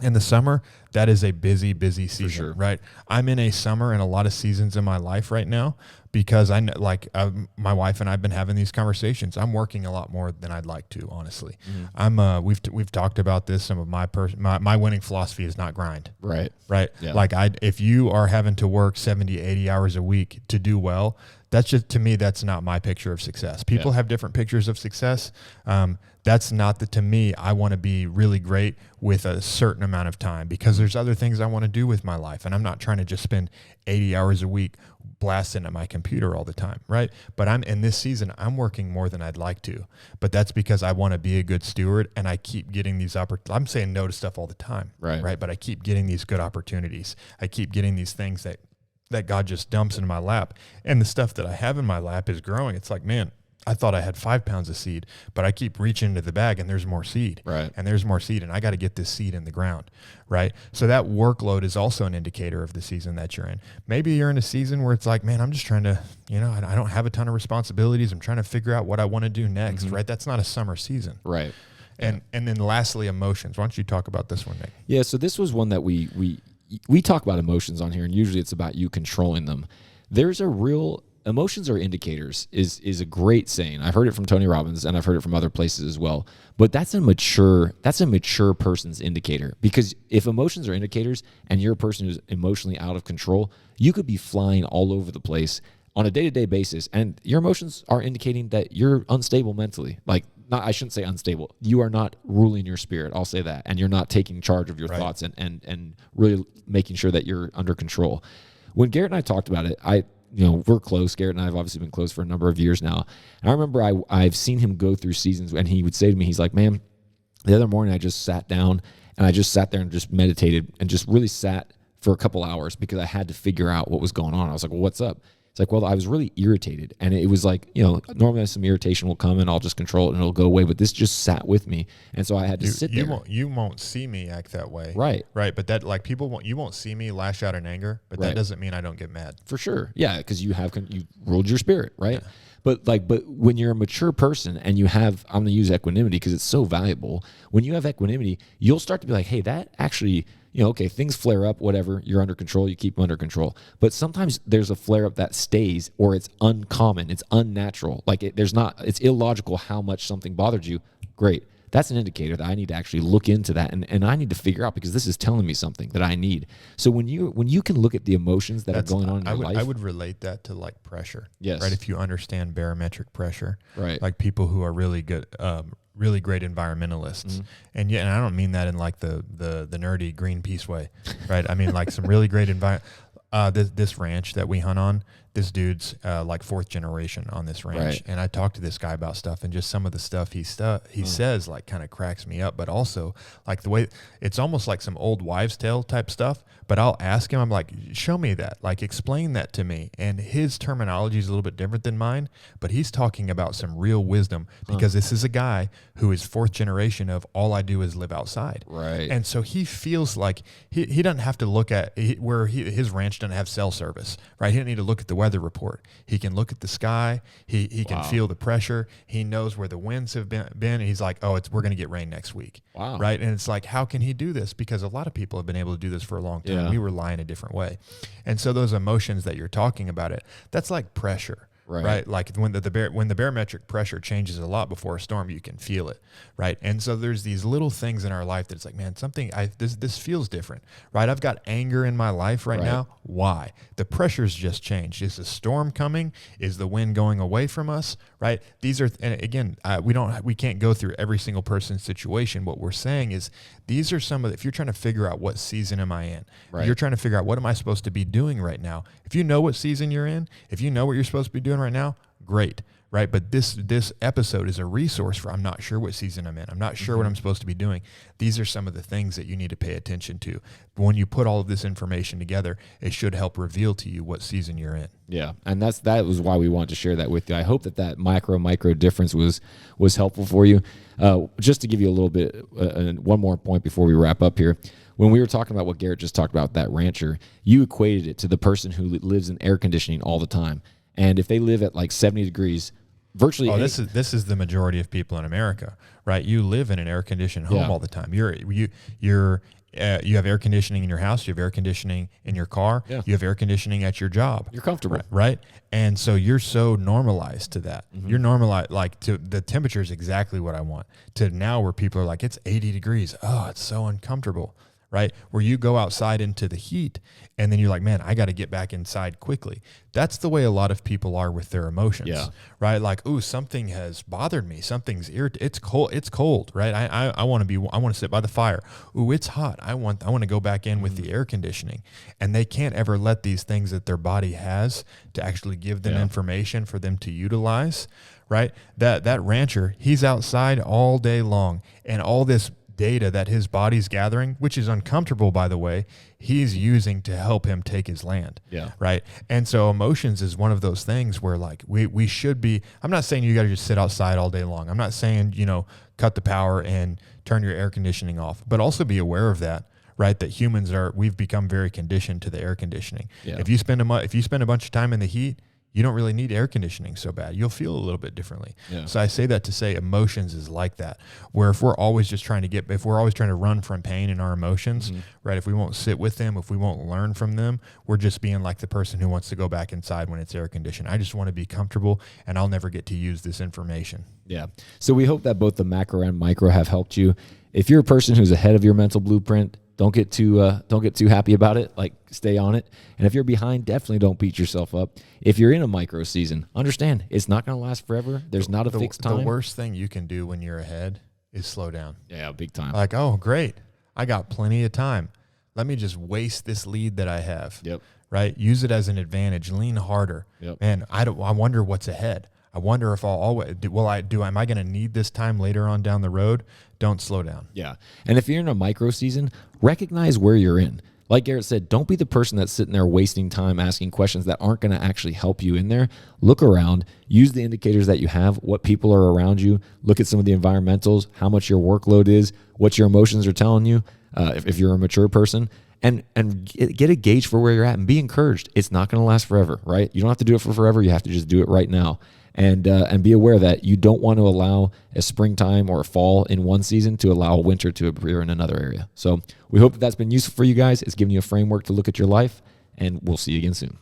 In the summer, that is a busy, busy season, sure. right? I'm in a summer and a lot of seasons in my life right now because I know, like, my wife and I've been having these conversations. I'm working a lot more than I'd like to, honestly. We've talked about this. Some of my winning philosophy is not grind. Right. Right. Yeah. Like if you are having to work 70, 80 hours a week to do well, that's just, to me, that's not my picture of success. People have different pictures of success. That's not to me, I want to be really great with a certain amount of time because there's other things I want to do with my life. And I'm not trying to just spend 80 hours a week blasting at my computer all the time. Right. But I'm in this season, I'm working more than I'd like to, but that's because I want to be a good steward and I keep getting these I'm saying no to stuff all the time. Right. But I keep getting these good opportunities. I keep getting these things that God just dumps into my lap. And the stuff that I have in my lap is growing. It's like, man, I thought I had 5 pounds of seed, but I keep reaching into the bag and there's more seed. Right. And there's more seed and I got to get this seed in the ground. Right. So that workload is also an indicator of the season that you're in. Maybe you're in a season where it's like, man, I'm just trying to, I don't have a ton of responsibilities. I'm trying to figure out what I want to do next. Right. That's not a summer season. Right. And then lastly, emotions. Why don't you talk about this one, Nick? Yeah. So this was one that we talk about emotions on here, and usually it's about you controlling them. There's a real emotions are indicators is a great saying. I've heard it from Tony Robbins and I've heard it from other places as well. But that's a mature person's indicator, because if emotions are indicators and you're a person who's emotionally out of control, you could be flying all over the place on a day-to-day basis, and your emotions are indicating that you're unstable mentally. I shouldn't say unstable. You are not ruling your spirit. I'll say that. And you're not taking charge of your thoughts and really making sure that you're under control. When Garrett and I talked about it, we're close. Garrett and I have obviously been close for a number of years now. And I remember I've seen him go through seasons, and he would say to me, he's like, man, the other morning I just sat down and I just sat there and just meditated and just really sat for a couple hours because I had to figure out what was going on. I was like, well, what's up? It's like, well, I was really irritated, and it was like, normally some irritation will come and I'll just control it and it'll go away, but this just sat with me, and so I had to sit there. You won't see me act that way, right? But that, like, you won't see me lash out in anger, but that doesn't mean I don't get mad. For sure, yeah, because you ruled your spirit, right? Yeah. But when you're a mature person and you have, I'm going to use equanimity because it's so valuable. When you have equanimity, you'll start to be like, hey, that actually, okay, things flare up, whatever, you're under control, you keep them under control. But sometimes there's a flare up that stays, or it's uncommon, it's unnatural. It's illogical how much something bothered you. Great. That's an indicator that I need to actually look into that, and I need to figure out, because this is telling me something that I need. So when you can look at the emotions that are going on in your life. I would relate that to like pressure. Yes. Right. If you understand barometric pressure. Right. Like people who are really good, really great environmentalists. And I don't mean that in like the nerdy Greenpeace way. Right. I mean like some really great this ranch that we hunt on, this dude's like 4th generation on this ranch. Right. And I talked to this guy about stuff, and just some of the stuff he says like kind of cracks me up, but also like the way it's almost like some old wives' tale type stuff. But I'll ask him, I'm like, show me that, like explain that to me. And his terminology is a little bit different than mine, but he's talking about some real wisdom, because this is a guy who is 4th generation of all I do is live outside. Right. And so he feels like he doesn't have to look at his ranch doesn't have cell service, right? He doesn't need to look at the weather report. He can look at the sky. He can feel the pressure. He knows where the winds have been. And he's like, we're going to get rain next week. Wow. Right. And it's like, how can he do this? Because a lot of people have been able to do this for a long time. Yeah. We rely in a different way. And so those emotions that you're talking about, that's like pressure. Right. Like when the barometric pressure changes a lot before a storm, you can feel it. Right. And so there's these little things in our life that's like, man, this feels different. Right. I've got anger in my life right now. Why? The pressure's just changed. Is the storm coming? Is the wind going away from us? Right. These are, and again, we can't go through every single person's situation. What we're saying is these are some of if you're trying to figure out what season am I in, you're trying to figure out what am I supposed to be doing right now. If you know what season you're in, if you know what you're supposed to be doing right now, great. Right. But this episode is a resource for, I'm not sure what season I'm in. I'm not sure what I'm supposed to be doing. These are some of the things that you need to pay attention to. When you put all of this information together, it should help reveal to you what season you're in. Yeah. And that was why we wanted to share that with you. I hope that micro difference was helpful for you. Just to give you a little bit, one more point before we wrap up here. When we were talking about what Garrett just talked about, that rancher, you equated it to the person who lives in air conditioning all the time. And if they live at like 70 degrees, virtually. This is the majority of people in America, right? You live in an air conditioned home all the time. You're You have air conditioning in your house. You have air conditioning in your car. Yeah. You have air conditioning at your job. You're comfortable. Right? And so you're so normalized to that. You're normalized, like, to the temperature is exactly what I want, to now where people are like, it's 80 degrees. Oh, it's so uncomfortable. Right? Where you go outside into the heat and then you're like, man, I got to get back inside quickly. That's the way a lot of people are with their emotions. Yeah. Right? Like, ooh, something has bothered me. Something's irritating. It's cold. It's cold. Right? I want to sit by the fire. Ooh, it's hot. I want to go back in with the air conditioning. And they can't ever let these things that their body has to actually give them information for them to utilize. Right? That rancher, he's outside all day long, and all this data that his body's gathering, which is uncomfortable, by the way, he's using to help him take his land. Yeah. Right. And so emotions is one of those things where, like, we should be, I'm not saying you got to just sit outside all day long. I'm not saying, cut the power and turn your air conditioning off, but also be aware of that. Right, that we've become very conditioned to the air conditioning. Yeah. If you spend a bunch of time in the heat, you don't really need air conditioning so bad. You'll feel a little bit differently. Yeah. So I say that to say emotions is like that, where if we're always trying to run from pain in our emotions, right? If we won't sit with them, if we won't learn from them, we're just being like the person who wants to go back inside when it's air conditioned. I just want to be comfortable, and I'll never get to use this information. Yeah. So we hope that both the macro and micro have helped you. If you're a person who's ahead of your mental blueprint, don't get too happy about it. Like, stay on it. And if you're behind, definitely don't beat yourself up. If you're in a micro season, understand it's not going to last forever. There's not a fixed time. The worst thing you can do when you're ahead is slow down. Yeah, big time. Like, oh, great, I got plenty of time. Let me just waste this lead that I have. Yep. Right. Use it as an advantage. Lean harder. Yep. And I wonder what's ahead. I wonder if am I going to need this time later on down the road? Don't slow down. Yeah. And if you're in a micro season, recognize where you're in. Like Garrett said, don't be the person that's sitting there wasting time asking questions that aren't going to actually help you in there. Look around, use the indicators that you have, what people are around you, look at some of the environmentals, how much your workload is, what your emotions are telling you, if you're a mature person, and get a gauge for where you're at and be encouraged. It's not going to last forever, right? You don't have to do it for forever. You have to just do it right now. And be aware that you don't want to allow a springtime or a fall in one season to allow a winter to appear in another area. So we hope that that's been useful for you guys. It's given you a framework to look at your life, and we'll see you again soon.